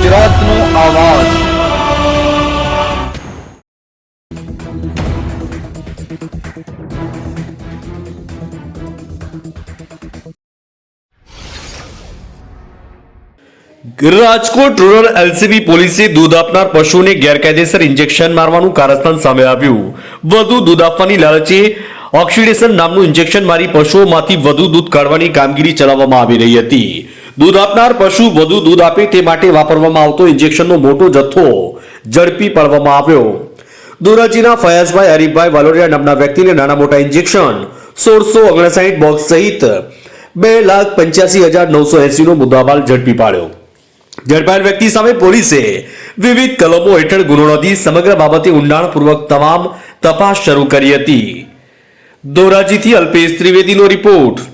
ગુજરાતનો આવાજ। Rajkot rural LCB પોલીસે દૂધ આપનાર પશુઓને ગેરકાયદેસર ઇન્જેક્શન મારવાનું કારસ્તાન સામે આવ્યું। વધુ દૂધ આપવાની લાલચે ઓક્સિડેશન નામનું ઇન્જેક્શન મારી પશુઓમાંથી વધુ દૂધ કાઢવાની કામગીરી ચલાવવામાં આવી રહી હતી। દૂધ આપનાર પશુ વધુ દૂધ આપે તે માટે વાપરવામાં આવતો ઇન્જેક્શનનો મોટો જથ્થો ઝડપી પાડવામાં આવ્યો। ધોરાજીના ફયાઝભાઈ હરીફભાઈ વાલોડિયા નામના વ્યક્તિને નાના મોટા ઇન્જેક્શન 1659 બોક્સ સહિત 2,85,980 નો મુદ્દામાલ ઝડપી પાડ્યો। ઝડપાયેલ વ્યક્તિ સામે પોલીસે વિવિધ કલમો હેઠળ ગુનો નોંધી સમગ્ર બાબતે ઊંડાણપૂર્વક તમામ તપાસ શરૂ કરી હતી। ધોરાજીથી અલ્પેશ ત્રિવેદીનો રિપોર્ટ।